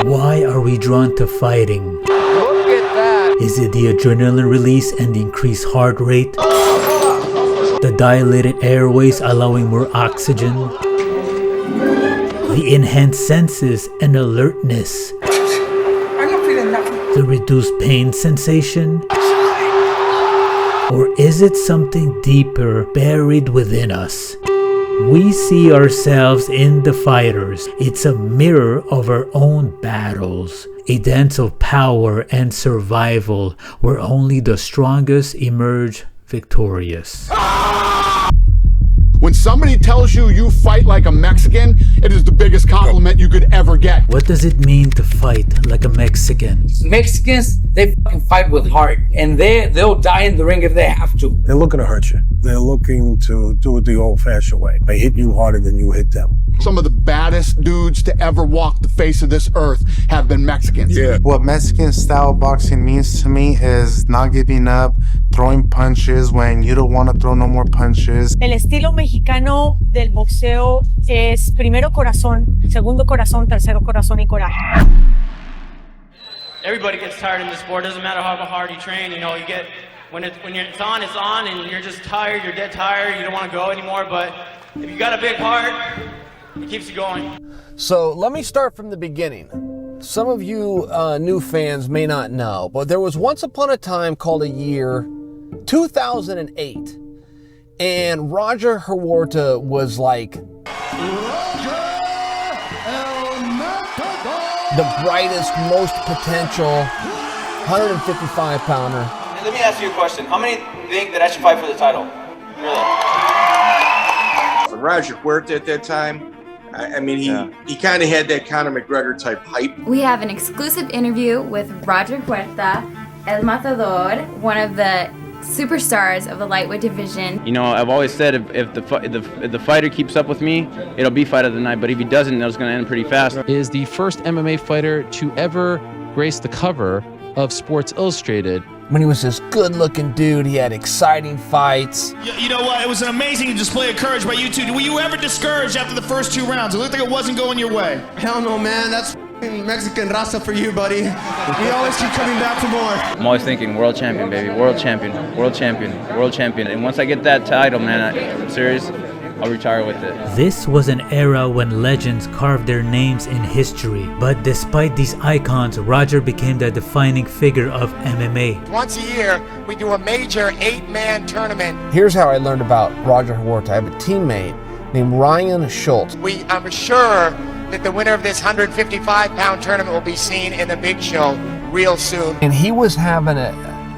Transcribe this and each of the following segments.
Why are we drawn to fighting? Look at that! Is it the adrenaline release and the increased heart rate? The dilated airways allowing more oxygen? The enhanced senses and alertness? I'm not feeling nothing. The reduced pain sensation? Or is it something deeper buried within us? We see ourselves in the fighters. It's a mirror of our own battles, a dance of power and survival where only the strongest emerge victorious. When somebody tells you you fight like a Mexican, it is the biggest compliment you could ever get. What does it mean to fight like a Mexican? Mexicans, they fucking fight with heart, and they'll die in the ring if they have to. They're looking to hurt you. They're looking to do it the old-fashioned way. They hit you harder than you hit them. Some of the baddest dudes to ever walk the face of this earth have been Mexicans. Yeah. What Mexican-style boxing means to me is not giving up, throwing punches when you don't want to throw no more punches. El estilo mexicano del boxeo es primero corazón, segundo corazón, tercero corazón y coraje. Everybody gets tired in this sport. Doesn't matter how hard you train. You know, you get when it's on, and you're just tired. You're dead tired. You don't want to go anymore. But if you got a big heart, it keeps you going. So let me start from the beginning. Some of you new fans may not know, but there was once upon a time called a year 2008, and Roger Huerta was like the brightest, most potential 155-pounder. Let me ask you a question. How many think that I should fight for the title? Really? Roger Huerta at that time, I mean, he kind of had that Conor McGregor type hype. We have an exclusive interview with Roger Huerta, El Matador, one of the superstars of the lightweight division. You know, I've always said if the fighter keeps up with me, it'll be fight of the night. But if he doesn't, it's going to end pretty fast. Is the first MMA fighter to ever grace the cover of Sports Illustrated. When he was this good-looking dude, he had exciting fights. You know what? It was an amazing display of courage by you two. Were you ever discouraged after the first 2 rounds? It looked like it wasn't going your way. Hell no, man. That's Mexican raza for you, buddy. We always keep coming back for more. I'm always thinking world champion, baby. World champion, world champion, world champion. And once I get that title, man, I'm serious, I'll retire with it. This was an era when legends carved their names in history. But despite these icons, Roger became the defining figure of MMA. Once a year, we do a major 8-man tournament. Here's how I learned about Roger Huerta. I have a teammate named Ryan Schultz. I'm sure that the winner of this 155-pound tournament will be seen in the big show real soon. And he was having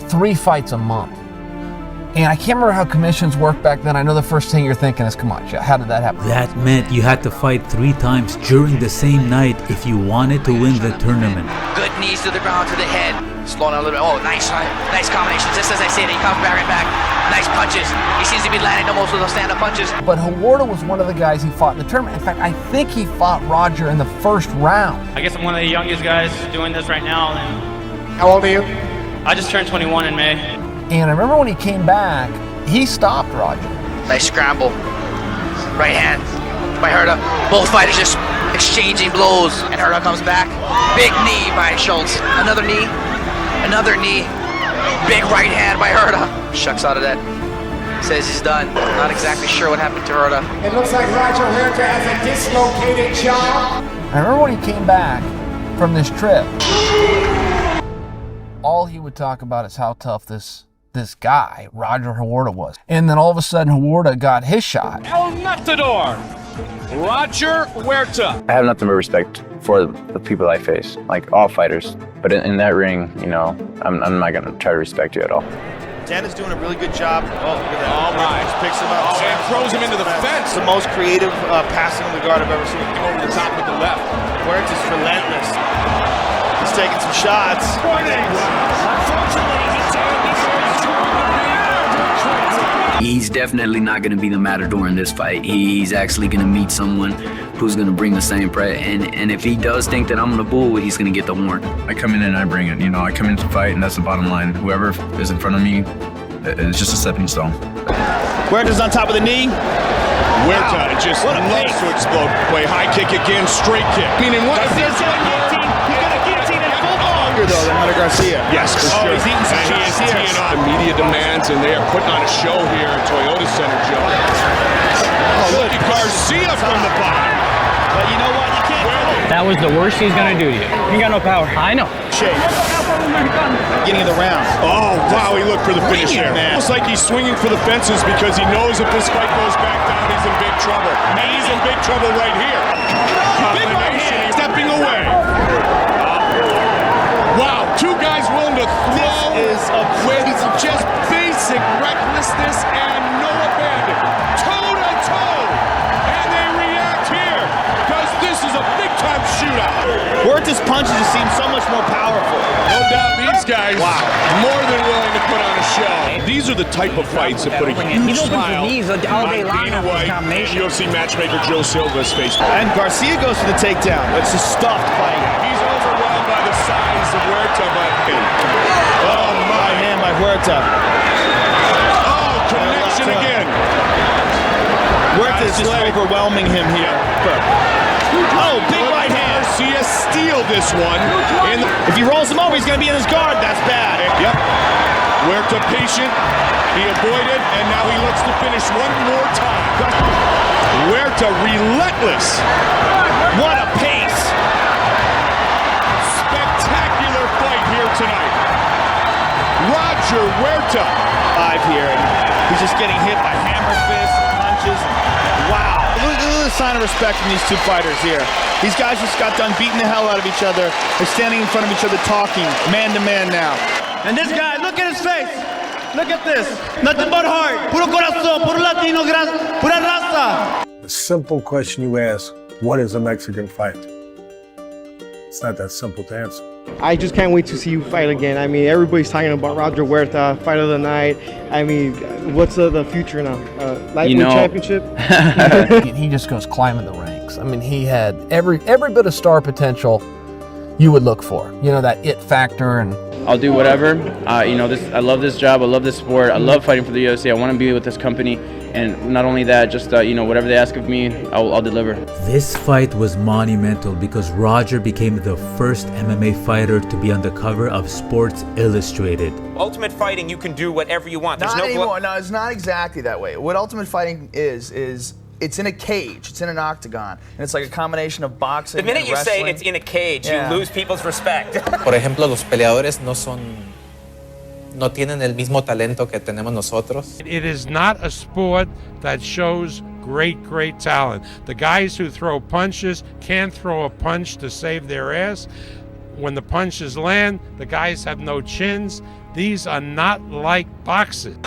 3 fights a month. And I can't remember how commissions worked back then. I know the first thing you're thinking is, come on, how did that happen? That meant you had to fight 3 times during the same night if you wanted to win the tournament. Good knees to the ground, to the head. Slowing down a little bit. Oh, nice combinations. Just as I said, he comes back and back. Nice punches. He seems to be landing most of those stand-up punches. But Huerta was one of the guys he fought in the tournament. In fact, I think he fought Roger in the first round. I guess I'm one of the youngest guys doing this right now. And how old are you? I just turned 21 in May. And I remember when he came back, he stopped Roger. Nice scramble. Right hand by Huerta. Both fighters just exchanging blows. And Huerta comes back. Big knee by Schultz. Another knee. Another knee. Big right hand by Huerta. Shucks out of that. Says he's done. Not exactly sure what happened to Huerta. It looks like Roger Huerta has a dislocated jaw. I remember when he came back from this trip, all he would talk about is how tough this guy, Roger Huerta, was. And then all of a sudden, Huerta got his shot. El Matador, Roger Huerta. I have nothing but respect for the people I face, like all fighters. But in that ring, you know, I'm not going to try to respect you at all. Dan is doing a really good job. Oh, look at that. Oh, my. Picks him up. Oh, and throws him into the fence. The most creative passing in the guard I've ever seen. Over the top with the left. Huerta's relentless. He's taking some shots. Unfortunately, he's definitely not going to be the matador in this fight. He's actually going to meet someone who's going to bring the same pride. And if he does think that I'm going to bull, he's going to get the horn. I come in and I bring it. You know, I come in to fight, and that's the bottom line. Whoever is in front of me, it's just a stepping stone. Huerta's on top of the knee. Huerta just loves to explode. Play high kick again, straight kick. Meaning what? He's bigger, though, than Hunter Garcia. Yes, for sure. He's eating some shots here. The media demands, and they are putting on a show here at Toyota Center, Joe. Oh, look at Garcia from the bottom. But you know what? You can't. That was the worst he's going to do to you. He got no power. I know. Shape. Beginning of the round. Oh, wow, he looked for the finish there. Almost like he's swinging for the fences because he knows if this fight goes back down, he's in big trouble. And he's in big trouble right here. Combination, he's stepping away. Wow, two guys willing to throw with just basic recklessness and no abandon. Toe-to-toe. And they react here because this is a big-time shootout. Huerta's punches just seem so much more powerful. No doubt these guys more than willing to put on a show. These are the type of fights that put a huge smile on Dana White and UFC matchmaker Joe Silva's face. And Garcia goes for the takedown. It's a stuffed fight. He's overwhelmed by the size of Huerta, but oh my man, by Huerta. Oh, connection again. Huerta is just overwhelming him here. Oh, big right hand. Garcia steal this one. If he rolls him over, he's going to be in his guard. That's bad. Yep. Huerta patient. He avoided, and now he looks to finish one more time. Huerta relentless. What a pace. Spectacular fight here tonight. Roger Huerta. Live here, and he's just getting hit by hammer fists, punches. Wow. Look at the sign of respect from these two fighters here. These guys just got done beating the hell out of each other. They're standing in front of each other talking, man to man now. And this guy, look at his face. Look at this. Nothing but heart. Puro corazón, puro Latino, pura raza. The simple question you ask, what is a Mexican fight? It's not that simple to answer. I just can't wait to see you fight again. I mean, everybody's talking about Roger Huerta, fight of the night. I mean, what's the future now? Lightweight championship? He just goes climbing the ranks. I mean, he had every bit of star potential you would look for. You know, that it factor. And I'll do whatever. I love this job. I love this sport. I love fighting for the UFC. I want to be with this company. And not only that, just whatever they ask of me, I'll deliver. This fight was monumental because Roger became the first MMA fighter to be on the cover of Sports Illustrated. Ultimate Fighting, you can do whatever you want. There's Not no anymore. No, it's not exactly that way. What Ultimate Fighting is it's in a cage. It's in an octagon, and it's like a combination of boxing. The minute and you wrestling. say it's in a cage, Yeah. you lose people's respect. Por ejemplo, los peleadores no tienen el mismo talento que tenemos nosotros. It is not a sport that shows great talent. The guys who throw punches can't throw a punch to save their ass. When the punches land, the guys have no chins. These are not like boxing.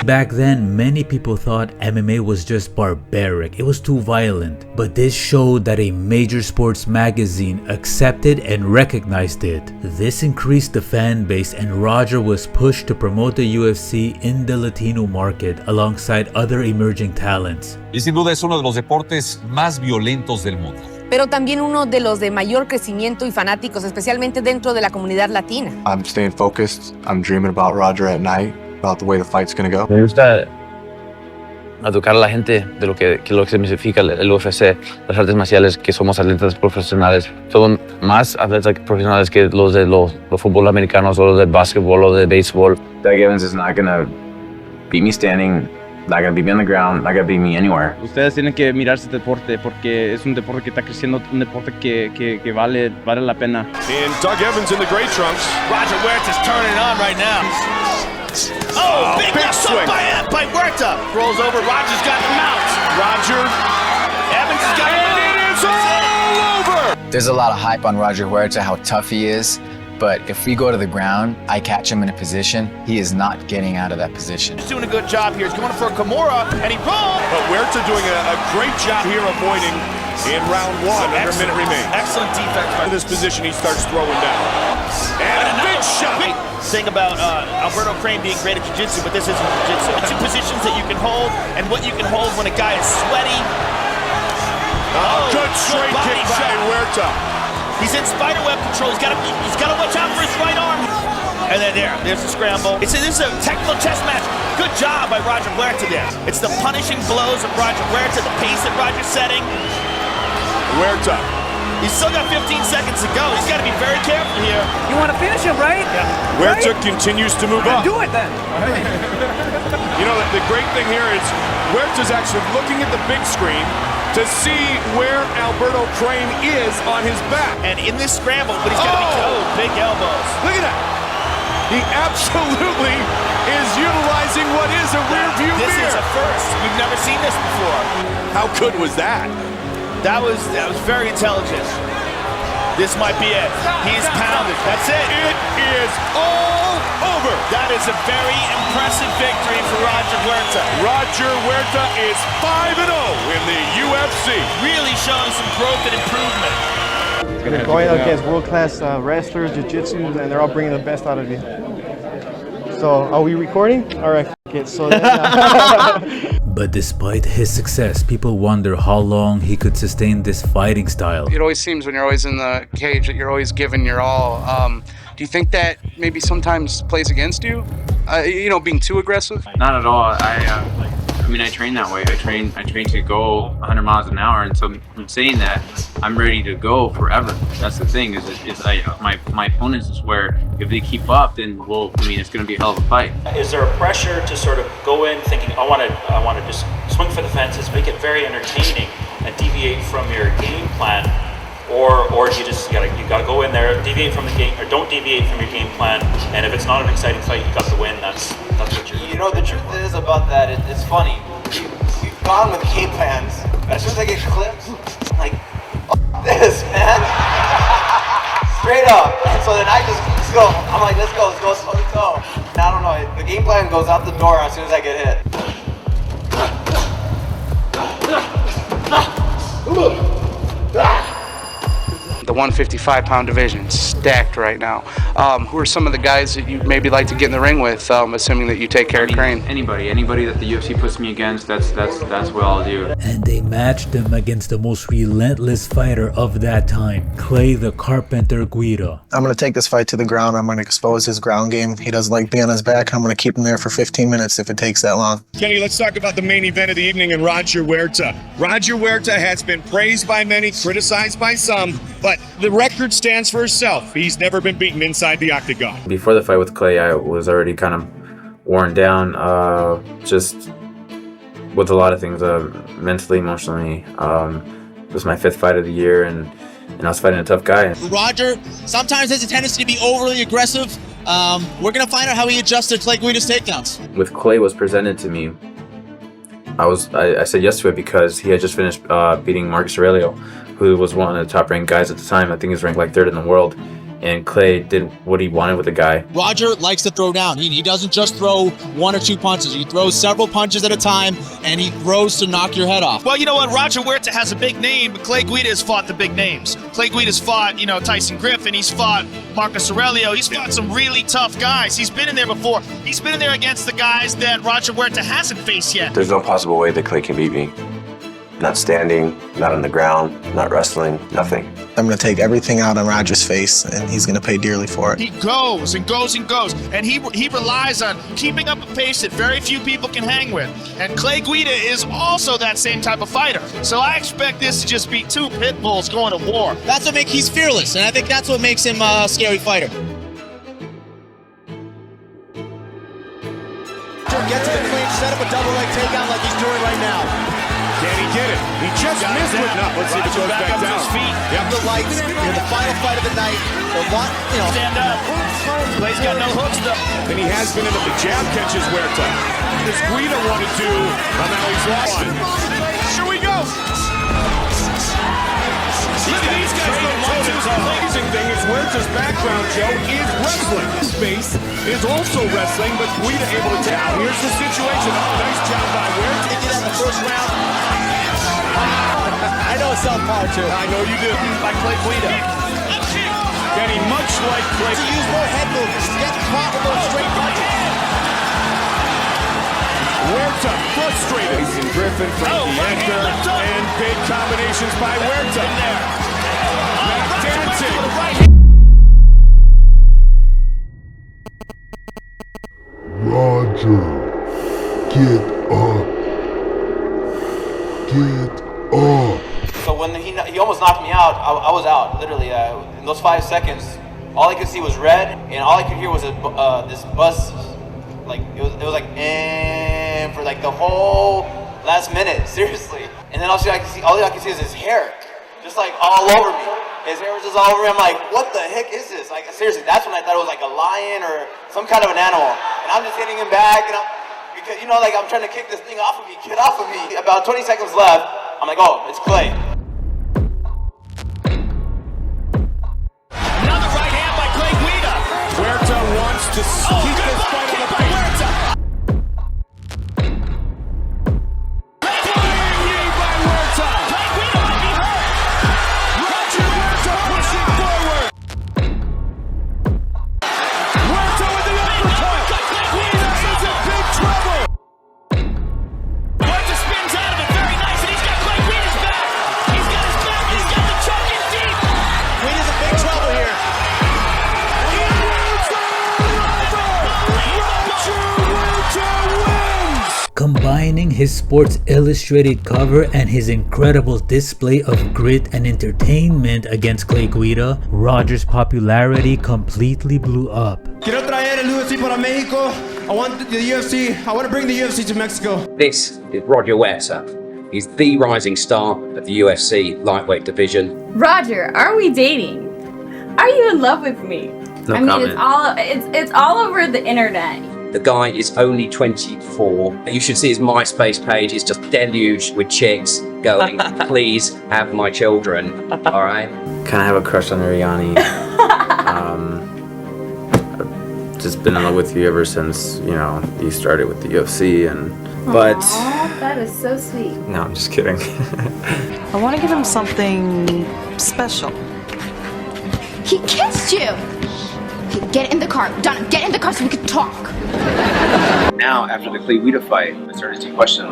Back then, many people thought MMA was just barbaric. It was too violent. But this showed that a major sports magazine accepted and recognized it. This increased the fan base, and Roger was pushed to promote the UFC in the Latino market alongside other emerging talents. Y sin duda es uno de los deportes más violentos del mundo. Pero también uno de los de mayor crecimiento y fanáticos, especialmente dentro de la comunidad latina. I'm staying focused. I'm dreaming about Roger at night, about the way the fight's gonna go. Me gusta educar a la gente de lo que significa el UFC, las artes marciales, que somos atletas profesionales. Son más atletas profesionales que los de los fútbol americanos o los de básquetbol o de béisbol. Doug Evans is not gonna beat me standing. Not gonna beat me on the ground, not gonna beat me anywhere. Ustedes tienen que mirar este deporte porque es un deporte que está creciendo, un deporte que vale la pena. And Doug Evans in the gray trunks. Roger Huerta's turning it on right now. Oh, big left hook by Huerta. Rolls over, Roger's got the mount. Roger. Evans has got it. And it is all over. There's a lot of hype on Roger Huerta, how tough he is. But if we go to the ground, I catch him in a position, he is not getting out of that position. He's doing a good job here. He's going for a Kimura, and he rolled. But Huerta doing a great job here avoiding in round one. Under a minute remains. Excellent defense. In this position, he starts throwing down. And a big shot. Big thing about Alberto Crane being great at jiu-jitsu, but this isn't jiu-jitsu. Two positions that you can hold, and what you can hold when a guy is sweaty. Good straight kick by Huerta. He's in spiderweb control. He's got to watch out for his right arm. And then there's the scramble. This is a technical chess match. Good job by Roger Huerta there. It's the punishing blows of Roger Huerta, the pace that Roger's setting. Huerta. He's still got 15 seconds to go. He's got to be very careful here. You want to finish him, right? Yeah. Huerta continues to move up. Do it then. You know, the great thing here is Huerta's actually looking at the big screen to see where Alberto Crane is on his back. And in this scramble, but he's got to be big elbows. Look at that. He absolutely is utilizing what is a rear view mirror. This is a first. We've never seen this before. How good was that? That was very intelligent. This might be it. He's pounded. That's it. It is all over. That is a very impressive victory for Roger Huerta. Roger Huerta is 5-0 in the UFC. Really showing some growth and improvement. You're going against world-class wrestlers, jiu-jitsu, and they're all bringing the best out of you. So, are we recording? All right, it. So then, But despite his success, people wonder how long he could sustain this fighting style. It always seems when you're always in the cage that you're always giving your all. Do you think that maybe sometimes plays against you? You know, being too aggressive? Not at all. I mean, I train that way. I train to go 100 miles an hour, and so I'm saying that I'm ready to go forever. That's the thing. My opponents is where if they keep up, then it's going to be a hell of a fight. Is there a pressure to sort of go in thinking I want to just swing for the fences, make it very entertaining, and deviate from your game plan, or do you just you gotta go in there, deviate from the game, or don't deviate from your game plan, and if it's not an exciting fight, you got to win. That's what you're. You know, the truth is about that. It's funny. We've gone with game plans. As soon as I get clips, I'm like, this, man. Straight up. And so then I just go. I'm like, let's go, let's go. And I don't know. The game plan goes out the door as soon as I get hit. The 155-pound division stacked right now. Who are some of the guys that you maybe like to get in the ring with, assuming that you take care of Crane? Anybody that the UFC puts me against, that's what I'll do. And they matched him against the most relentless fighter of that time, Clay the Carpenter Guida. I'm going to take this fight to the ground. I'm going to expose his ground game. He doesn't like being on his back. I'm going to keep him there for 15 minutes if it takes that long. Kenny, let's talk about the main event of the evening and Roger Huerta. Roger Huerta has been praised by many, criticized by some, but the record stands for itself. He's never been beaten inside the octagon. Before the fight with Clay, I was already kind of worn down, just with a lot of things, mentally, emotionally. It was my 5th fight of the year, and I was fighting a tough guy. Roger sometimes has a tendency to be overly aggressive. We're going to find out how he adjusted Clay Guida's takedowns. With Clay was presented to me, I said yes to it because he had just finished beating Marcus Aurelio, who was one of the top-ranked guys at the time. I think he was ranked like 3rd in the world. And Clay did what he wanted with the guy. Roger likes to throw down. He doesn't just throw 1 or 2 punches. He throws several punches at a time, and he throws to knock your head off. Well, you know what? Roger Huerta has a big name, but Clay Guida has fought the big names. Clay Guida's fought, Tyson Griffin. He's fought Marcus Aurelio. He's fought some really tough guys. He's been in there before. He's been in there against the guys that Roger Huerta hasn't faced yet. There's no possible way that Clay can beat me. Not standing, not on the ground, not wrestling, nothing. I'm going to take everything out on Roger's face, and he's going to pay dearly for it. He goes and goes and goes, and he relies on keeping up a pace that very few people can hang with. And Clay Guida is also that same type of fighter. So I expect this to just be 2 pit bulls going to war. That's what makes he's fearless, and I think that's what makes him a scary fighter. Get to the clinch, set up a double leg takedown like he's doing right now. Can he get it? He just missed it. No, let's see if it goes back down. Yep. The lights in the final fight of the night. Stand up. Clay's got no hooks though. And he has been in the jab catches Huerta. Does Guida want to do? Now he's lost it. Here we go. Look at these guys go one-twos. The amazing thing is Huerta's background, Joe, is wrestling. His base is also wrestling, but Guida able to take. Here's the situation. Oh, nice job by Huerta. He did that in the first round. I know it's self-power too. I know you do. By Clay Guida. Kenny, much like Clay. To use more head movements. Get caught with those straight punches. Huerta frustrated. Jason Griffin, Frankie Edgar, and big combinations by Huerta. Dancing. Roger, get up. Get up. So when he almost knocked me out, I was out, literally. In those 5 seconds, all I could see was red, and all I could hear was this buzz, like, it was like, for like the whole last minute, seriously. And then all I can see is his hair, just like all over me. His hair was just all over me. I'm like, what the heck is this? Like, seriously, that's when I thought it was like a lion or some kind of an animal. And I'm just hitting him back, and because, you know, like, I'm trying to kick this thing off of me, get off of me. About 20 seconds left, I'm like, oh, it's Clay. Another right hand by Clay Guida. Huerta wants to keep this fight on the pace. Flying knee by Huerta. Clay Guida might be hurt. Roger Huerta pushing forward. Huerta with the uppercut. Clay Guida is in big trouble. Huerta spins out of it very nice, and he's got Clay Guida's back. He's got his back, and he's got the choke in deep. Guida's in big trouble here. Combining his Sports Illustrated cover and his incredible display of grit and entertainment against Clay Guida, Roger's popularity completely blew up. Quiero traer el UFC para México. I want to bring the UFC to Mexico. This is Roger Huerta. He's the rising star of the UFC lightweight division. Roger, are we dating? Are you in love with me? No I mean, comment. it's all over the internet. The guy is only 24. You should see his MySpace page. It's just deluged with chicks going, please have my children. All right? Kind of have a crush on Ariani. I've just been in love with you ever since, you know, you started with the UFC but Aww, that is so sweet. no, I'm just kidding. I want to give him something special. He kissed you! Get in the car. Donna, get in the car so we can talk. Now, after the Clay Guida fight, I started to question,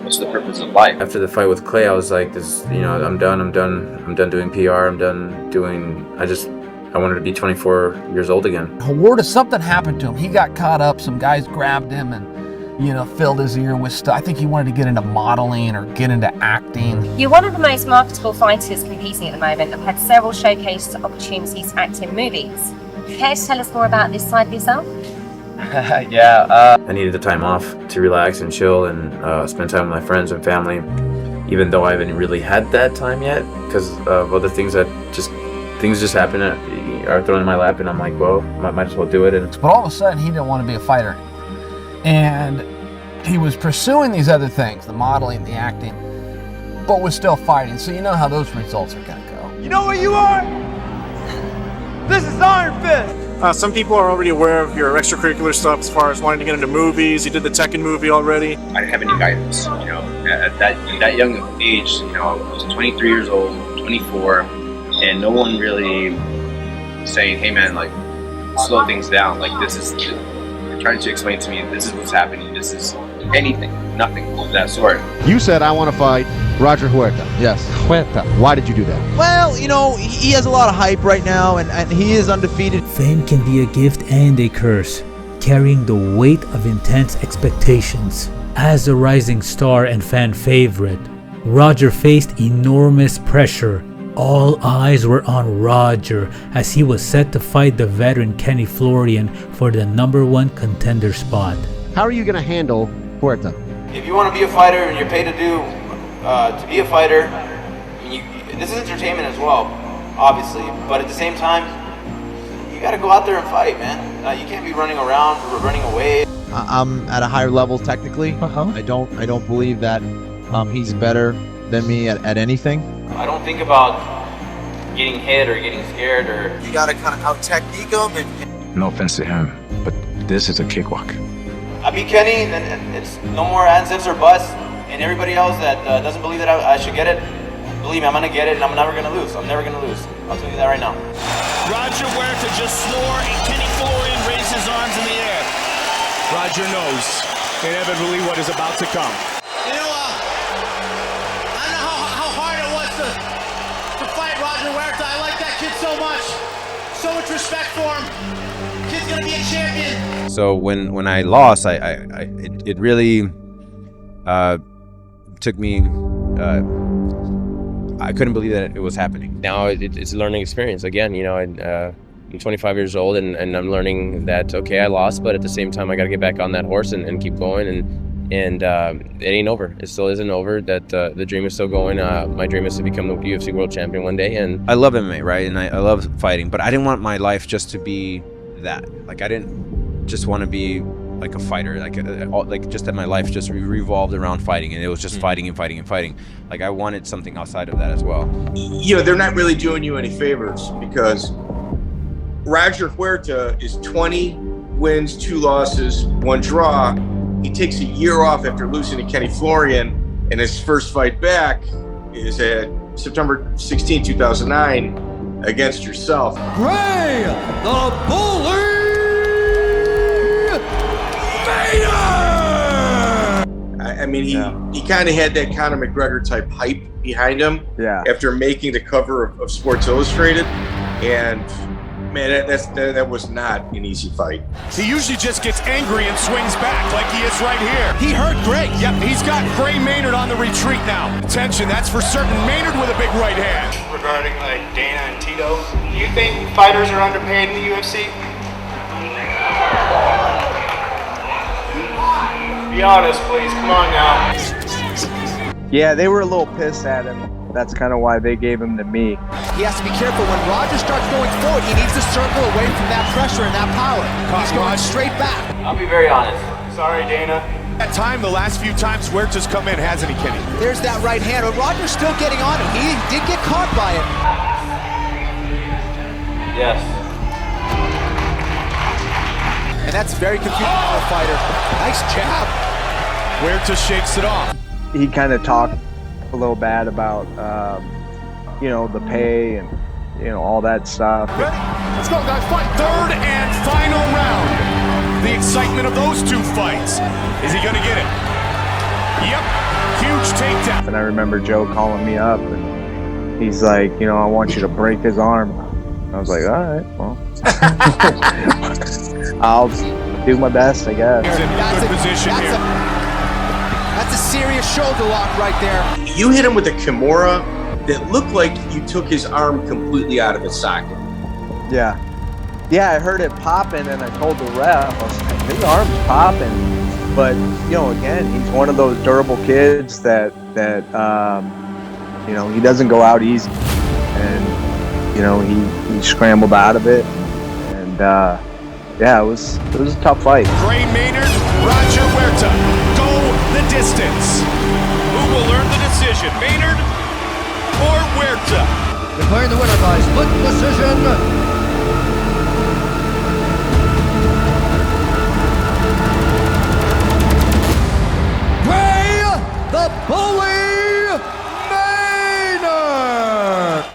what's the purpose of life? After the fight with Clay, I was like, I'm done doing PR, I wanted to be 24 years old again. Huerta, something happened to him. He got caught up, some guys grabbed him and, filled his ear with stuff. I think he wanted to get into modeling or get into acting. You're one of the most marketable fighters competing at the moment and had several showcase opportunities to act in movies. Care to tell us more about this side of yourself? I needed the time off to relax and chill and spend time with my friends and family, even though I haven't really had that time yet because of other things things just happen are thrown in my lap, and I'm like, well, might as well do it. But all of a sudden, he didn't want to be a fighter anymore. And he was pursuing these other things, the modeling, the acting, but was still fighting. So you know how those results are going to go. You know where you are? This is Iron Fist. Some people are already aware of your extracurricular stuff as far as wanting to get into movies. You did the Tekken movie already. I didn't have any guidance, at that young age, I was 23 years old, 24, and no one really saying, hey man, like, slow things down. Like, this is, trying to explain to me, this is what's happening, this is anything, nothing of that sort. You said, I want to fight Roger Huerta. Yes. Huerta. Why did you do that? Well, he has a lot of hype right now, and he is undefeated. Fame can be a gift and a curse, carrying the weight of intense expectations. As a rising star and fan favorite, Roger faced enormous pressure. All eyes were on Roger as he was set to fight the veteran Kenny Florian for the #1 contender spot. How are you going to handle Huerta? If you want to be a fighter and you're paid to be a fighter, this is entertainment as well, obviously. But at the same time, you got to go out there and fight, man. You can't be running around or running away. I'm at a higher level technically. I don't believe that he's better than me at anything. I don't think about getting hit or getting scared or. You gotta kind of out technique him No offense to him, but this is a cakewalk. I beat Kenny, and it's no more ands, ifs, or buts. And everybody else that doesn't believe that I should get it, believe me, I'm gonna get it, and I'm never gonna lose. I'm never gonna lose. I'll tell you that right now. Roger Huerta just swore, and Kenny Florian raised his arms in the air. Roger knows inevitably what is about to come. Huerta, I like that kid so much. So much respect for him. Kid's gonna be a champion. So when I lost, it really took me I couldn't believe that it was happening. Now it's a learning experience again. I'm 25 years old, and I'm learning that, okay, I lost, but at the same time, I got to get back on that horse and keep going. And it ain't over. It still isn't over. That the dream is still going. My dream is to become the UFC world champion one day. And I love MMA, right? And I love fighting, but I didn't want my life just to be that. Like, I didn't just want to be like a fighter, like just that my life just revolved around fighting, and it was just fighting and fighting and fighting. Like, I wanted something outside of that as well. They're not really doing you any favors, because Roger Huerta is 20 wins, 2 losses, 1 draw. He takes a year off after losing to Kenny Florian, and his first fight back is at September 16, 2009 against yourself. Gray, the bully, I mean, he kind of had that Conor McGregor type hype behind him after making the cover of Sports Illustrated, and man, that was not an easy fight. He usually just gets angry and swings back like he is right here. He hurt Gray. Yep, he's got Gray Maynard on the retreat now. Attention, that's for certain. Maynard with a big right hand. Regarding like Dana and Tito, do you think fighters are underpaid in the UFC? Be honest, please. Come on now. Yeah, they were a little pissed at him. That's kind of why they gave him to me. He has to be careful. When Roger starts going forward, he needs to circle away from that pressure and that power. He's going straight back. I'll be very honest. Sorry, Dana. That time, the last few times Huerta's come in, hasn't he, Kenny? There's that right hand. But Roger's still getting on him. He did get caught by it. Yes. And that's very confusing for a fighter. Nice jab. Huerta shakes it off. He kind of talked a little bad about, the pay and, all that stuff. Ready? Let's go, guys. Fight. Third and final round. The excitement of those 2 fights. Is he going to get it? Yep. Huge takedown. And I remember Joe calling me up, and he's like, I want you to break his arm. I was like, all right, well. I'll do my best, I guess. He's in a good position here. That's a serious shoulder lock right there. You hit him with a Kimura that looked like you took his arm completely out of its socket. Yeah. Yeah, I heard it popping, and I told the ref, I was like, his arm's popping. But, again, he's one of those durable kids that he doesn't go out easy. And, he scrambled out of it. And, it was a tough fight. Gray Maynard, Roger Huerta, go the distance. Who will earn the decision, Maynard or Huerta? Declaring the winner by split decision. The bully Maynard.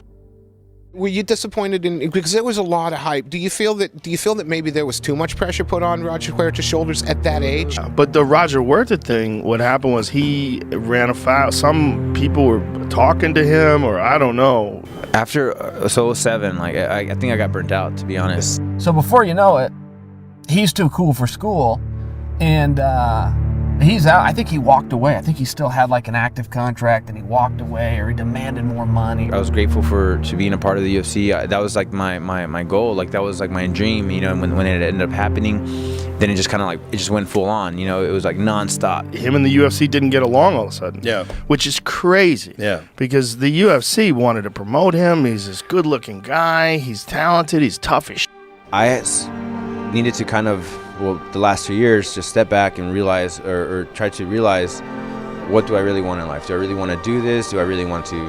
Were you disappointed because there was a lot of hype? Do you feel that maybe there was too much pressure put on Roger Huerta's shoulders at that age? But the Roger Huerta thing, what happened was he ran afoul. Some people were talking to him, or I don't know. After 07, I think I got burnt out, to be honest. So before you know it, he's too cool for school, and he's out. I think he walked away. I think he still had an active contract, and he walked away, or he demanded more money. I was grateful to being a part of the UFC. That was my goal. That was my dream. And when it ended up happening, then it just kind of it just went full on. It was nonstop. Him and the UFC didn't get along all of a sudden. Yeah. Which is crazy. Yeah. Because the UFC wanted to promote him. He's this good-looking guy. He's talented. He's tough as shit. I needed to the last 2 years, just step back and realize, or try to realize, what do I really want in life? Do I really want to do this? Do I really want to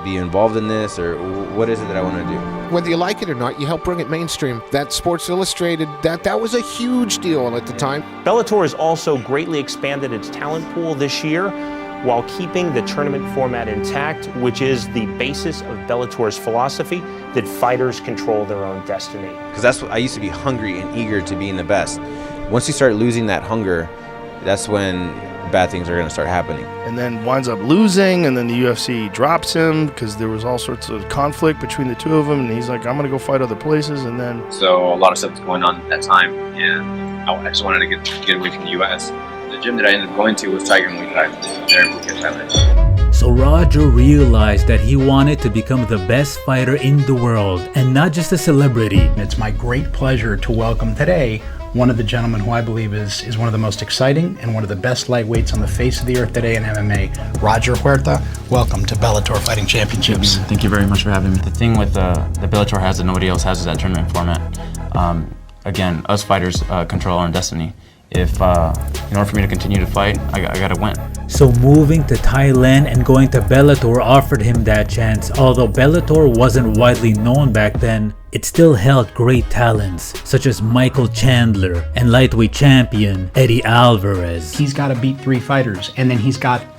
be involved in this? Or what is it that I want to do? Whether you like it or not, you help bring it mainstream. That Sports Illustrated, that was a huge deal at the time. Bellator has also greatly expanded its talent pool this year while keeping the tournament format intact, which is the basis of Bellator's philosophy that fighters control their own destiny. Because that's what I used to be, hungry and eager to be in the best. Once you start losing that hunger, that's when bad things are going to start happening. And then winds up losing, and then the UFC drops him because there was all sorts of conflict between the two of them, and he's like, I'm going to go fight other places, and then... So a lot of stuff was going on at that time, and I just wanted to get away from the U.S. The gym that I ended up going to was Tiger and Muay Thai there in Phuket, Thailand. So Roger realized that he wanted to become the best fighter in the world and not just a celebrity. It's my great pleasure to welcome today one of the gentlemen who I believe is one of the most exciting and one of the best lightweights on the face of the earth today in MMA, Roger Huerta. Welcome to Bellator Fighting Championships. Thank you very much for having me. The thing with the Bellator has that nobody else has is that tournament format. Again, us fighters control our own destiny. If in order for me to continue to fight, I gotta win. So moving to Thailand and going to Bellator offered him that chance. Although Bellator wasn't widely known back then, it still held great talents such as Michael Chandler and lightweight champion Eddie Alvarez. He's got to beat 3 fighters, and then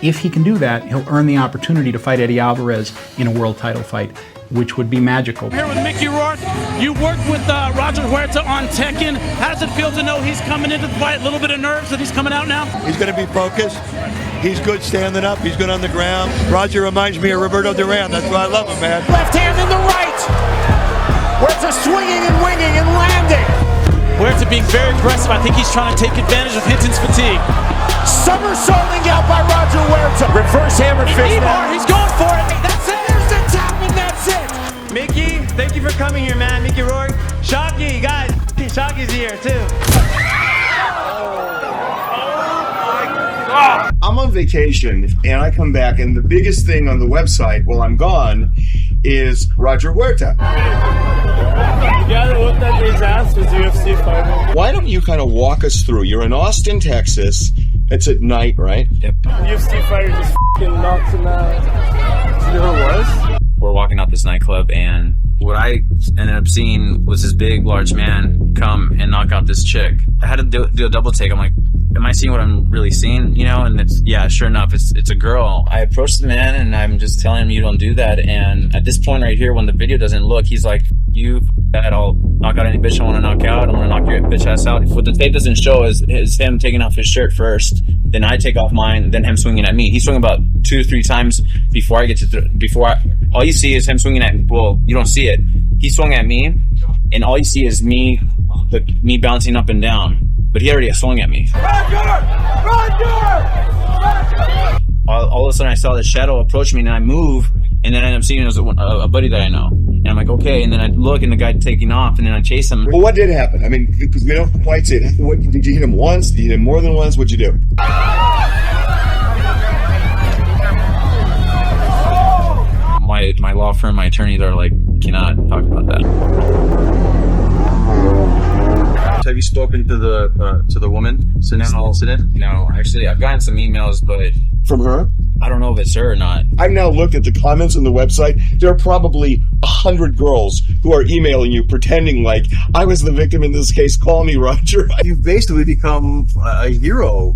if he can do that, he'll earn the opportunity to fight Eddie Alvarez in a world title fight, which would be magical. Here with Mickey Rourke. You worked with Roger Huerta on Tekken. How does it feel to know he's coming into the fight? A little bit of nerves that he's coming out now? He's going to be focused. He's good standing up. He's good on the ground. Roger reminds me of Roberto Duran. That's why I love him, man. Left hand in the right. Huerta swinging and winging and landing. Huerta being very aggressive. I think he's trying to take advantage of Hinton's fatigue. Somersaulting out by Roger Huerta. Reverse hammer fist. He's going for it. That's it. There's the tap and that's it. Mickey, thank you for coming here, man. Mickey Rourke. Shockey, guys. Shockey's here, too. I'm on vacation and I come back and the biggest thing on the website while I'm gone is Roger Huerta. The guy that whooped that dude's ass was UFC fighter. Why don't you kind of walk us through? You're in Austin, Texas. It's at night, right? Yep. UFC fighter just f***ing knocks him out. You know what it was? We're walking out this nightclub, and what I ended up seeing was this big, large man come and knock out this chick. I had to do a double take. I'm like, am I seeing what I'm really seeing? You know, and it's, yeah, sure enough, it's a girl. I approached the man and I'm just telling him you don't do that. And at this point right here, when the video doesn't look, he's like, you f that, I'll knock out any bitch I want to knock out. I'm gonna knock your bitch ass out. What the tape doesn't show is him taking off his shirt first, then I take off mine, then him swinging at me. He swung about 2 or 3 times before I get to all you see is him swinging at, well, you don't see it. He swung at me, and all you see is me bouncing up and down. But he already swung at me. All of a sudden, I saw the shadow approach me, and I move, and then I end up seeing it was a buddy that I know. And I'm like, okay, and then I look, and the guy taking off, and then I chase him. Well, what did happen? I mean, because we don't quite see it. What, did you hit him once? Did you hit him more than once? What'd you do? My law firm, my attorneys are like, cannot talk about that. Have you spoken to the woman since the incident? No, actually, I've gotten some emails, but from her? I don't know if it's her or not. I've now looked at the comments on the website. There are probably 100 girls who are emailing you pretending like, I was the victim in this case, call me Roger. You've basically become a hero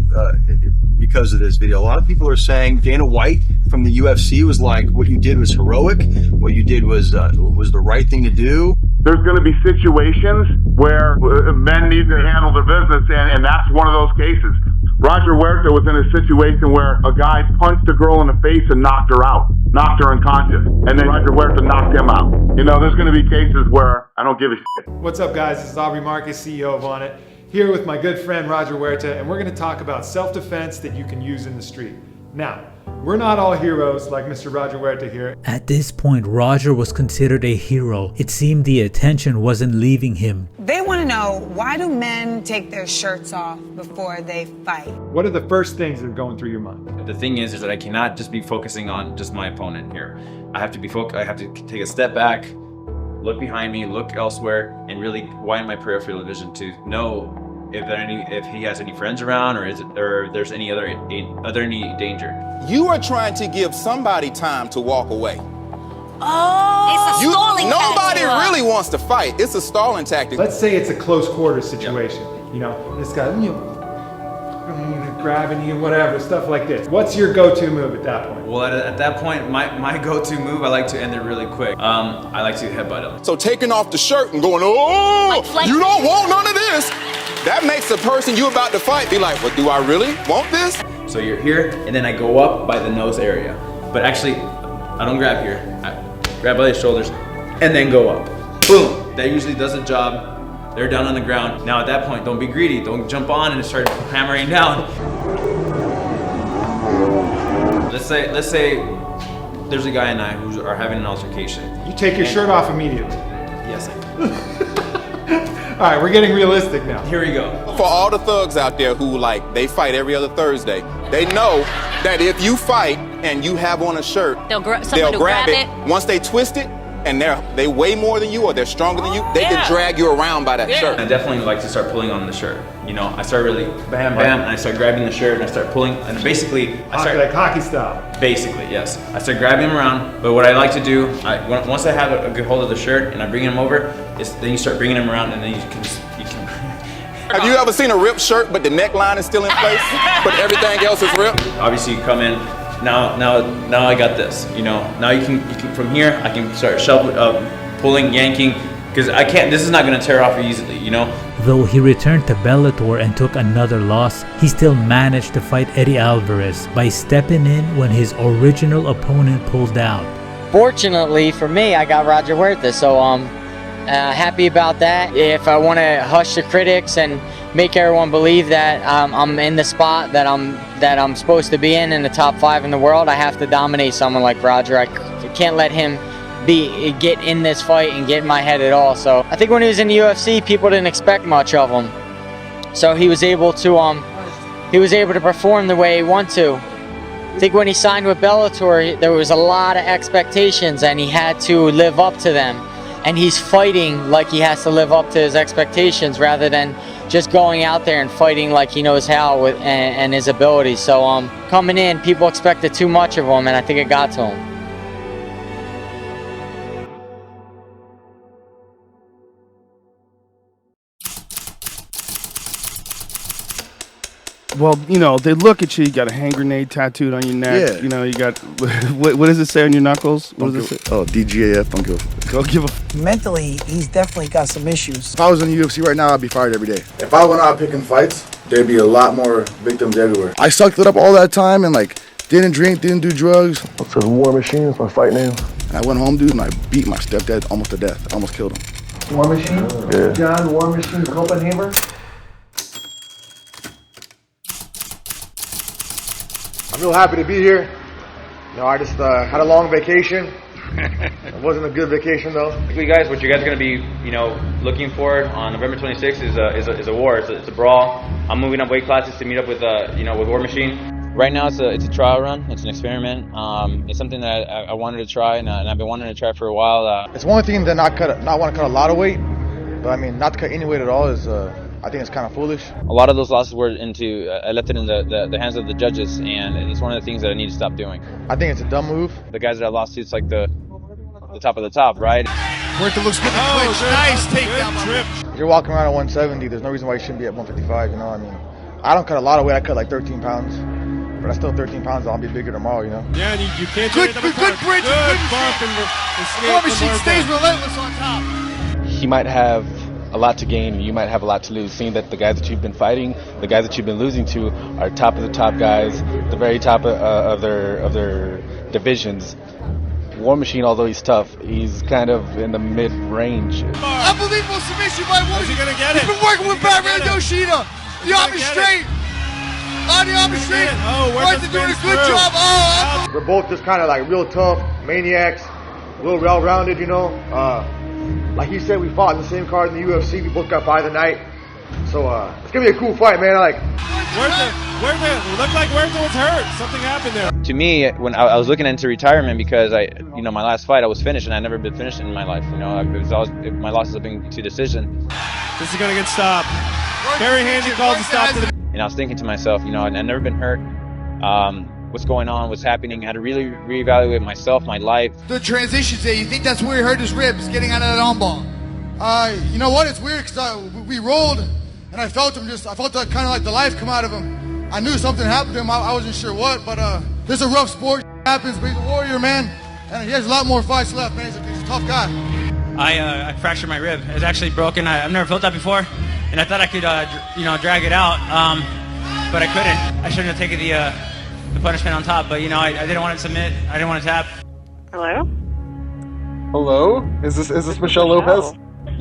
because of this video. A lot of people are saying Dana White from the UFC was like, what you did was heroic. What you did was the right thing to do. There's going to be situations where men need to handle their business, and that's one of those cases. Roger Huerta was in a situation where a guy punched a girl in the face and knocked her out, knocked her unconscious, and then Roger Huerta knocked him out. You know, there's going to be cases where I don't give a shit. What's up, guys? This is Aubrey Marcus, CEO of On It, here with my good friend Roger Huerta, and we're going to talk about self-defense that you can use in the street. Now, we're not all heroes like Mr. Roger Huerta here. At this point, Roger was considered a hero. It seemed the attention wasn't leaving him. They want to know, why do men take their shirts off before they fight? What are the first things that are going through your mind? The thing is that I cannot just be focusing on just my opponent here. I have to be I have to take a step back, look behind me, look elsewhere, and really widen my peripheral vision to know if he has any friends around, or there's any other danger. You are trying to give somebody time to walk away. Oh, it's a stalling tactic. Nobody really wants to fight. It's a stalling tactic. Let's say it's a close quarters situation. Yep. You know, this guy, grabbing you, whatever, stuff like this. What's your go-to move at that point? Well, at that point, my go-to move, I like to end it really quick. I like to headbutt him. So taking off the shirt and going, oh, you don't want none of this. That makes the person you about to fight be like, well, do I really want this? So you're here, and then I go up by the nose area. But actually, I don't grab here. I grab by the shoulders, and then go up. Boom! That usually does the job. They're down on the ground. Now at that point, don't be greedy. Don't jump on and start hammering down. let's say there's a guy and I who are having an altercation. You take your shirt off immediately. Yes, I do. All right, we're getting realistic now. Here we go. For all the thugs out there who they fight every other Thursday, they know that if you fight and you have on a shirt, they'll grab it. Once they twist it, and they weigh more than you or they're stronger than you, they can drag you around by that shirt. I definitely like to start pulling on the shirt. I start really bam, bam, and I start grabbing the shirt and I start pulling, and basically I start like hockey style. Basically, yes. I start grabbing him around, but what I like to do, once I have a good hold of the shirt and I bring him over, then you start bringing him around, and then you can. Have you ever seen a ripped shirt but the neckline is still in place, but everything else is ripped? Obviously, you come in. Now I got this. Now you can from here I can start pulling, yanking, because I can't. This is not going to tear off easily. Though he returned to Bellator and took another loss, he still managed to fight Eddie Alvarez by stepping in when his original opponent pulled out. Fortunately for me, I got Roger Huerta, so happy about that. If I want to hush the critics and make everyone believe that I'm in the spot that I'm supposed to be in the top 5 in the world, I have to dominate someone like Roger. I can't let him get in this fight and get in my head at all. So I think when he was in the UFC, people didn't expect much of him. So he was able to perform the way he wanted to. I think when he signed with Bellator, there was a lot of expectations and he had to live up to them. And he's fighting like he has to live up to his expectations rather than just going out there and fighting like he knows how and his abilities. So coming in, people expected too much of him, and I think it got to him. Well, they look at you. You got a hand grenade tattooed on your neck. Yeah. You got what does it say on your knuckles? What does it say? Oh, DGAF. Don't give a. Mentally, he's definitely got some issues. If I was in the UFC right now, I'd be fired every day. If I went out picking fights, there'd be a lot more victims everywhere. I sucked it up all that time and didn't drink, didn't do drugs. What's a War Machine? That's my fight name. And I went home, dude, and I beat my stepdad almost to death. I almost killed him. War Machine? Yeah. John War Machine Copenhagen? I'm real happy to be here. I just had a long vacation. It wasn't a good vacation though. Basically, guys, what you guys are going to be, looking for on November 26th is a war. It's a brawl. I'm moving up weight classes to meet up with with War Machine. Right now, it's a trial run. It's an experiment. It's something that I wanted to try, and I've been wanting to try for a while. It's one thing to not want to cut a lot of weight, but not to cut any weight at all is. I think it's kind of foolish. A lot of those losses were I left it in the hands of the judges, and it's one of the things that I need to stop doing. I think it's a dumb move. The guys that I lost to, it's like the top of the top, right? Huerta looks good. Nice takedown trip. If you're walking around at 170, there's no reason why you shouldn't be at 155. I don't cut a lot of weight. I cut like 13 pounds, but I still 13 pounds. I'll be bigger tomorrow. Yeah, and you can't. Good bridge. Good bump and War Machine stays relentless on top. He might have a lot to gain, and you might have a lot to lose. Seeing that the guys that you've been fighting, the guys that you've been losing to, are top of the top guys, the very top of their divisions. War Machine, although he's tough, he's kind of in the mid-range. Unbelievable submission by War Machine. He's gonna get it. He's been working with Batman Yoshida. The arm is straight. On the arm is straight. Huerta doing a good job. We're both just kind of real tough maniacs, real well-rounded. Like he said, we fought in the same card in the UFC. We both got fight of the night. So it's going to be a cool fight, man. Huerta looked like Huerta was hurt. Something happened there. To me, when I was looking into retirement, because my last fight, I was finished, and I'd never been finished in my life. It was always, my losses have been to decision. This is going to get stopped. Very handy call to stop. And I was thinking to myself, I'd never been hurt. What's going on? What's happening? I had to really reevaluate myself, my life. The transitions there, you think that's where he hurt his ribs, getting out of that armbar. You know what? It's weird because we rolled, and I felt him I felt kind of like the life come out of him. I knew something happened to him. I wasn't sure what, but this is a rough sport. Happens, but he's a warrior, man. And he has a lot more fights left, man. He's a tough guy. I fractured my rib. It was actually broken. I've never felt that before, and I thought I could, drag it out, but I couldn't. I shouldn't have taken the punishment on top, but I didn't want to submit. I didn't want to tap. Hello? Hello? Is this Michelle Lopez?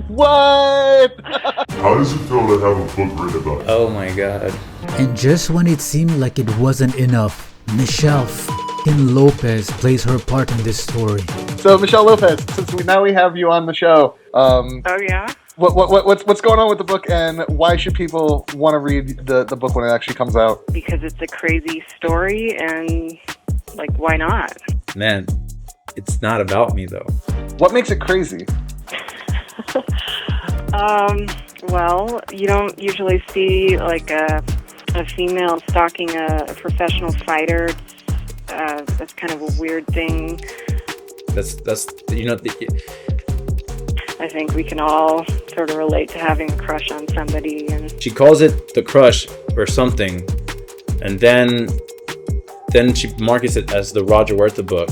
What? How does it feel to have a book written about you? Oh my god. And just when it seemed like it wasn't enough, Michelle Lopez plays her part in this story. So Michelle Lopez, since we have you on the show, oh yeah. What's going on with the book, and why should people want to read the book when it actually comes out? Because it's a crazy story, and like, why not? Man, it's not about me though. What makes it crazy? Well, you don't usually see like a female stalking a professional fighter. That's kind of a weird thing. That's I think we can all sort of relate to having a crush on somebody, and she calls it the crush or something, and then she markets it as the Roger Huerta book.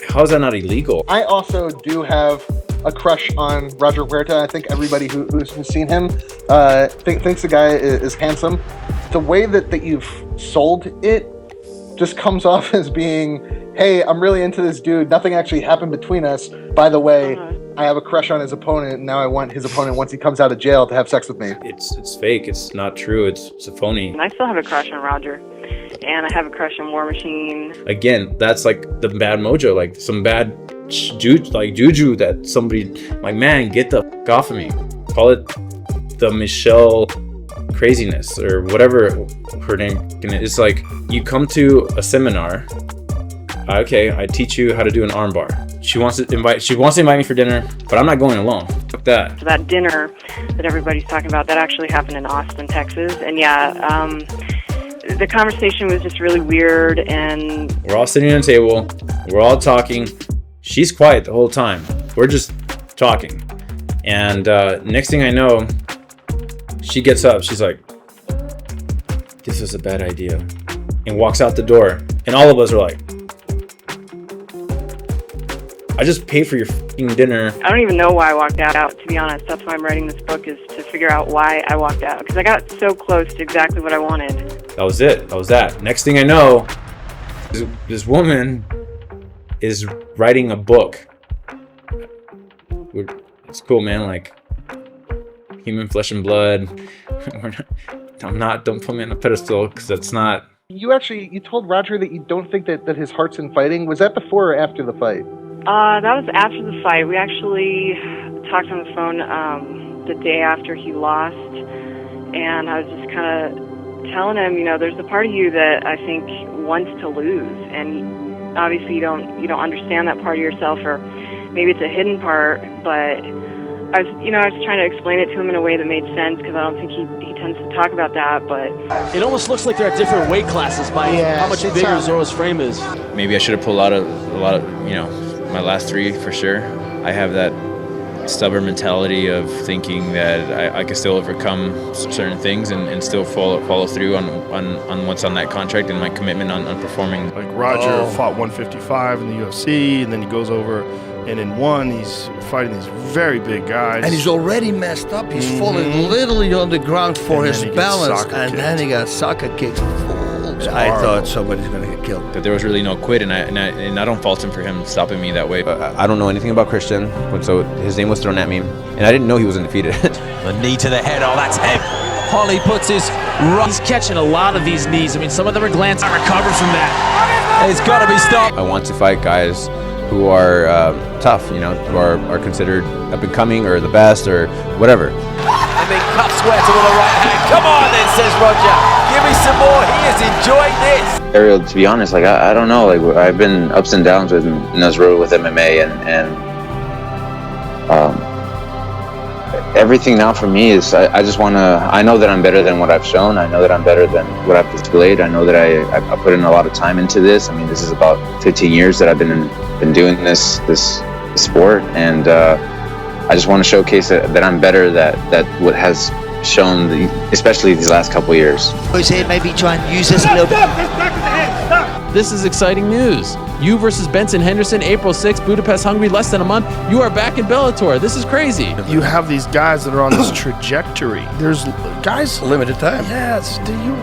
How is that not illegal? I also do have a crush on Roger Huerta. I think everybody who's seen him thinks the guy is handsome. The way that you've sold it just comes off as being, hey, I'm really into this dude. Nothing actually happened between us. By the way, I have a crush on his opponent, and now I want his opponent, once he comes out of jail, to have sex with me. It's fake. It's not true. It's a phony. I still have a crush on Roger, and I have a crush on War Machine. Again, that's like the bad mojo, like some bad juju that somebody, like, man, get the f*** off of me. Call it the Michelle craziness or whatever her name is. It's like, you come to a seminar, okay, I teach you how to do an armbar. She wants to invite me for dinner, but I'm not going alone. Fuck that. So that dinner that everybody's talking about, that actually happened in Austin, Texas. And yeah, the conversation was just really weird, and we're all sitting at a table, we're all talking. She's quiet the whole time. We're just talking. And next thing I know, she gets up. She's like, this was a bad idea. And walks out the door. And all of us are like, I just paid for your f***ing dinner. I don't even know why I walked out, to be honest. That's why I'm writing this book, is to figure out why I walked out. Because I got so close to exactly what I wanted. That was it. That was that. Next thing I know, this woman is writing a book. It's cool, man. Like, human flesh and blood. Don't put me on a pedestal, because that's not. You told Roger that you don't think that his heart's in fighting. Was that before or after the fight? That was after the fight. We actually talked on the phone the day after he lost, and I was just kind of telling him, there's a part of you that I think wants to lose, and obviously you don't understand that part of yourself, or maybe it's a hidden part, but I was trying to explain it to him in a way that made sense, because I don't think he tends to talk about that, but it almost looks like they're at different weight classes by how much bigger Zorro's frame is. Maybe I should have pulled out a lot of my last three for sure. I have that stubborn mentality of thinking that I can still overcome certain things and still follow through on what's on that contract and my commitment on performing. Like Roger fought 155 in the UFC, and then he goes over, and in one he's fighting these very big guys. And he's already messed up. He's falling literally on the ground for his balance, and then he got soccer kicked. I thought somebody's going to get killed. That there was really no quit, and I don't fault him for him stopping me that way. I don't know anything about Christian, so his name was thrown at me, and I didn't know he was undefeated. The knee to the head, that's him. Holly puts his he's catching a lot of these knees. I mean, some of them are glancing. I recovered from that. It's got to be stopped. I want to fight guys who are tough, who are considered up and coming or the best or whatever. And then cups Huerta with a right hand. Come on then, says Roger. Give me some more. He is enjoying this. Ariel, to be honest, I don't know. I've been ups and downs with Nazrul with MMA, and everything now for me is I just want to. I know that I'm better than what I've shown. I know that I'm better than what I've displayed. I know that I put in a lot of time into this. I mean, this is about 15 years that I've been doing this sport, and I just want to showcase that I'm better. That what has shown, especially these last couple years. Jose, maybe try and use this a little bit. This is exciting news. You versus Benson Henderson, April 6th, Budapest, Hungary, less than a month. You are back in Bellator. This is crazy. You have these guys that are on this trajectory. There's guys. Limited time. Yes.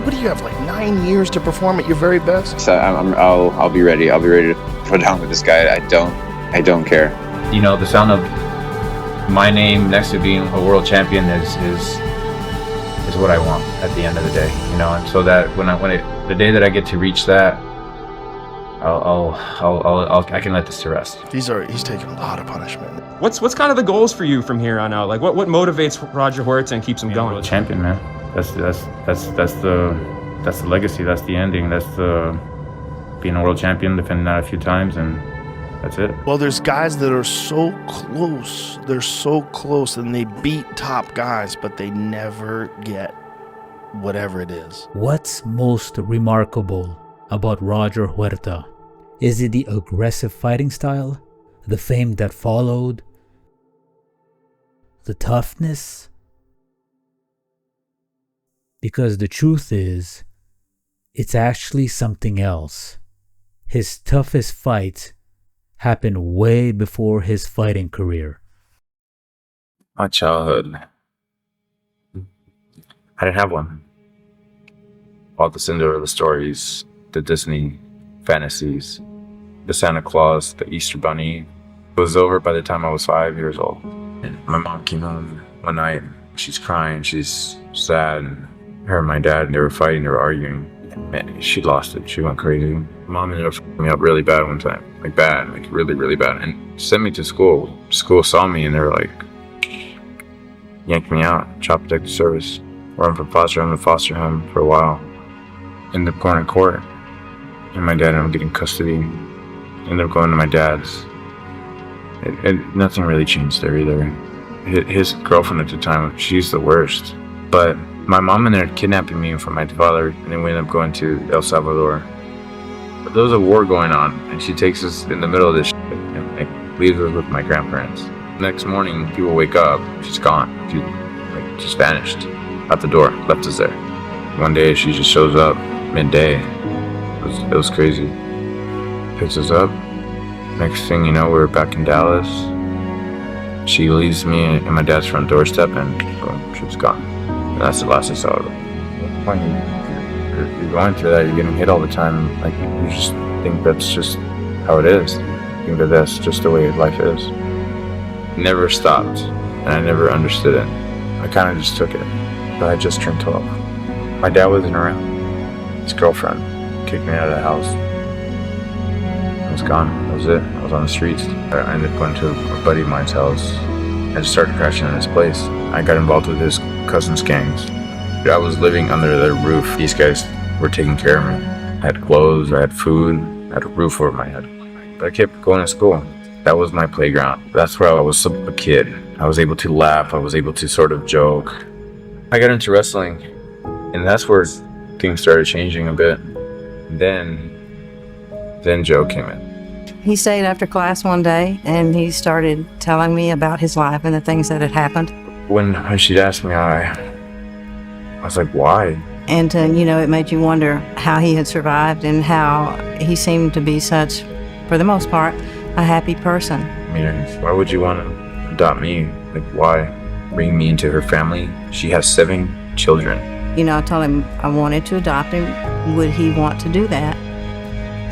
What do you have, like 9 years to perform at your very best? So I'll be ready. I'll be ready to throw down with this guy. I don't care. The sound of my name next to being a world champion is what I want at the end of the day, and so that when the day that I get to reach that, I can let this to rest. He's taking a lot of punishment. What's kind of the goals for you from here on out? Like what motivates Roger Huerta and keeps him going? World champion, man. That's the legacy. That's the ending. That's the being a world champion, defending that a few times, and that's it. Well, there's guys that are so close. They're so close, and they beat top guys, but they never get whatever it is. What's most remarkable about Roger Huerta? Is it the aggressive fighting style? The fame that followed? The toughness? Because the truth is, it's actually something else. His toughest fights happened way before his fighting career. My childhood, I didn't have one. All the Cinderella stories, the Disney fantasies, the Santa Claus, the Easter Bunny, was over by the time I was 5 years old. And my mom came home one night, she's crying, she's sad, and her and my dad, they were fighting, they were arguing. Man, she lost it, she went crazy. Mom ended up f***ing me up really bad one time, like bad, like really, really bad, and sent me to school. School saw me and they were like, yanked me out, child protective service. Run from foster home to foster home for a while. Ended up going to court, and my dad ended up getting custody. Ended up going to my dad's. Nothing really changed there either. His girlfriend at the time, she's the worst. But my mom ended up kidnapping me from my father, and then we ended up going to El Salvador. But there was a war going on, and she takes us in the middle of this shit and like, leaves us with my grandparents. Next morning, people wake up, she's gone. She's vanished out the door, left us there. One day, she just shows up midday. It was crazy. Picks us up. Next thing you know, we're back in Dallas. She leaves me at my dad's front doorstep, and boom, she was gone. And that's the last I saw of her. When you're going through that, you're getting hit all the time. Like you just think that's just how it is. You think that that's just the way life is. Never stopped, and I never understood it. I kind of just took it. But I just turned 12. My dad wasn't around. His girlfriend kicked me out of the house. I was gone. That was it. I was on the streets. I ended up going to a buddy of mine's house. I just started crashing in his place. I got involved with his cousin's gangs. I was living under their roof. These guys were taking care of me. I had clothes, I had food, I had a roof over my head. But I kept going to school. That was my playground. That's where I was a kid. I was able to laugh. I was able to sort of joke. I got into wrestling, and that's where things started changing a bit. Then Joe came in. He stayed after class one day, and he started telling me about his life and the things that had happened. When she'd asked me, I was like, why? And, it made you wonder how he had survived and how he seemed to be such, for the most part, a happy person. I mean, why would you want to adopt me? Like, why? Bring me into her family? She has 7 children. I told him I wanted to adopt him. Would he want to do that?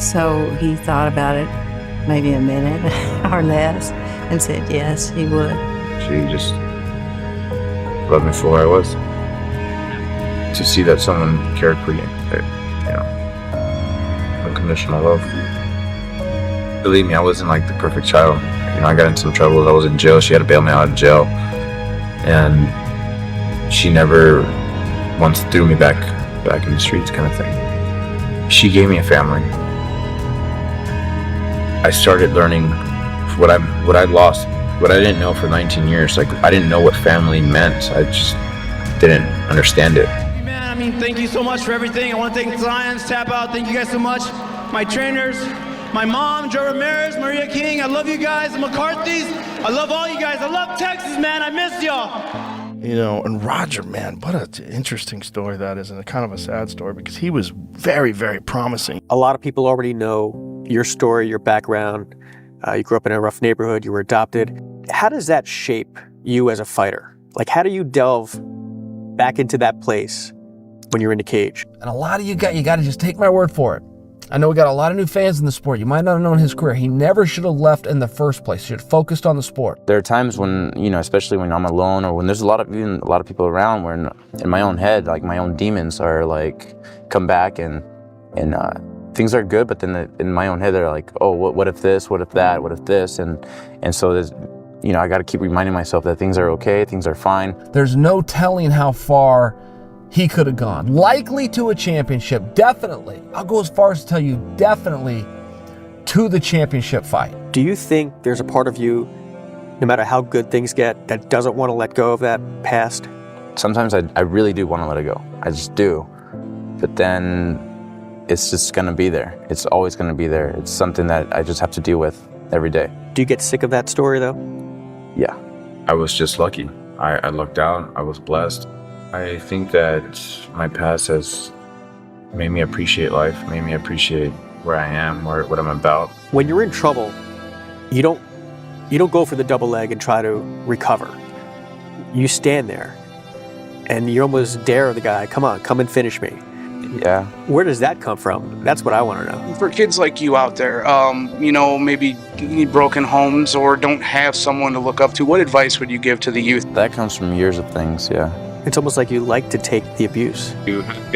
So he thought about it maybe a minute or less and said yes, he would. She just loved me for who I was. To see that someone cared for you, unconditional love. Believe me, I wasn't like the perfect child. I got into some trouble. I was in jail. She had to bail me out of jail. And she never once threw me back in the streets kind of thing. She gave me a family. I started learning what I lost, what I didn't know for 19 years. Like, I didn't know what family meant. I just didn't understand it. Man, thank you so much for everything. I want to thank Lions, Tap Out. Thank you guys so much. My trainers, my mom, Joe Ramirez, Maria King. I love you guys. The McCarthy's. I love all you guys. I love Texas, man. I miss y'all. And Roger, man, what an interesting story that is, and a kind of a sad story because he was very, very promising. A lot of people already know your story, your background. You grew up in a rough neighborhood. You were adopted. How does that shape you as a fighter? Like, how do you delve back into that place when you're in the cage? And a lot of you got to just take my word for it. I know we got a lot of new fans in the sport. You might not have known his career. He never should have left in the first place. He should have focused on the sport. There are times when, especially when I'm alone or when there's a lot of people around where in my own head, like my own demons are like come back and things are good, but then in my own head they're like, oh, what if this, what if that, what if this, and so there's, you know, I got to keep reminding myself that things are okay, things are fine. There's no telling how far he could have gone. Likely to a championship, definitely. I'll go as far as to tell you, definitely to the championship fight. Do you think there's a part of you, no matter how good things get, that doesn't want to let go of that past? Sometimes I really do want to let it go. I just do. But then it's just going to be there. It's always going to be there. It's something that I just have to deal with every day. Do you get sick of that story, though? Yeah. I was just lucky. I lucked out. I was blessed. I think that my past has made me appreciate life, made me appreciate where I am, what I'm about. When you're in trouble, you don't go for the double leg and try to recover. You stand there and you almost dare the guy, come on, come and finish me. Yeah. Where does that come from? That's what I want to know. For kids like you out there, you know, maybe need broken homes or don't have someone to look up to, what advice would you give to the youth? That comes from years of things, yeah. It's almost like you like to take the abuse. To have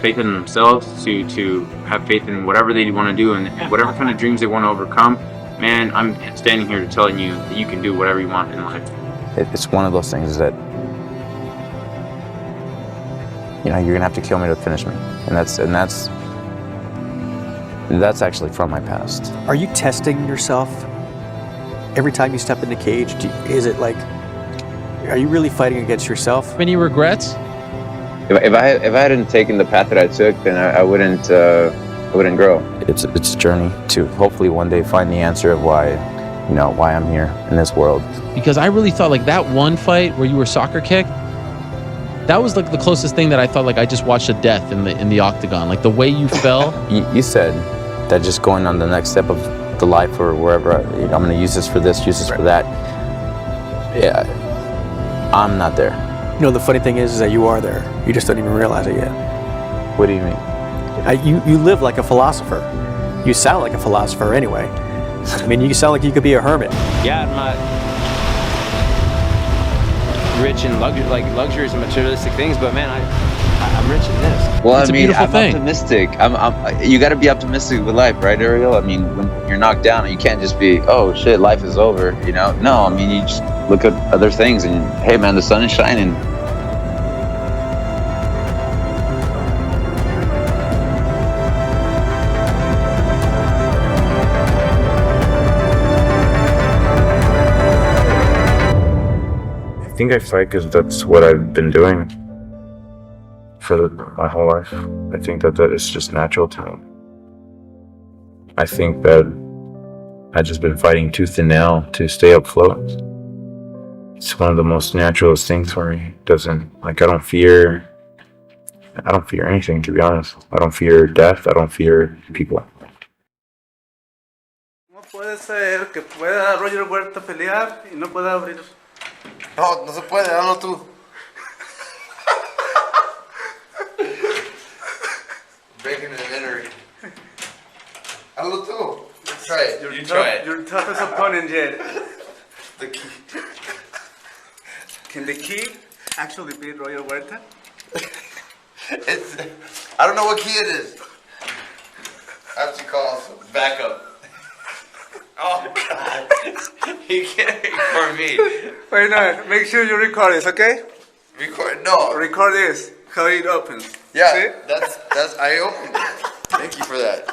faith in themselves, to have faith in whatever they want to do and whatever kind of dreams they want to overcome. Man, I'm standing here telling you that you can do whatever you want in life. It's one of those things that, you know, you're gonna have to kill me to finish me, and that's actually from my past. Are you testing yourself every time you step in the cage? Is it like, are you really fighting against yourself? Any regrets? If I hadn't taken the path that I took, then I wouldn't grow. It's a journey to hopefully one day find the answer of why I'm here in this world. Because I really thought like that one fight where you were soccer kicked, that was like the closest thing that I thought like I just watched a death in the octagon. Like the way you fell. You said that just going on the next step of the life or wherever, I'm going to use this for this, use this for that. Yeah, I'm not there. You know, the funny thing is that you are there. You just don't even realize it yet. What do you mean? You live like a philosopher. You sound like a philosopher anyway. I mean, you sound like you could be a hermit. Yeah, I'm not rich in luxuries and materialistic things, but man, I'm rich in this. Well, It's I a mean, beautiful I'm thing. optimistic. You got to be optimistic with life, right, Ariel? I mean, when you're knocked down, you can't just be, oh shit, life is over, you know? No, I mean, you just look at other things and, hey man, the sun is shining. I think I fight because that's what I've been doing for my whole life. I think that is just natural to me. I think that I've just been fighting tooth and nail to stay afloat. It's one of the most naturalist things for me. I don't fear anything, to be honest. I don't fear death. I don't fear people. ¿Cómo puede ser que pueda Roger Huerta pelear y no pueda abrir? No, no se puede, hazlo tú. Breaking an entry. Hazlo tú. Try it. You try it. Your toughest opponent yet. The key. Can the key actually beat Roger Huerta? I don't know what key it is. I have to call some backup. Oh God! You can't record me. Wait, no. Make sure you record this, okay? Record? No. Record this. How it opens. Yeah, See? that's I opened it. Thank you for that.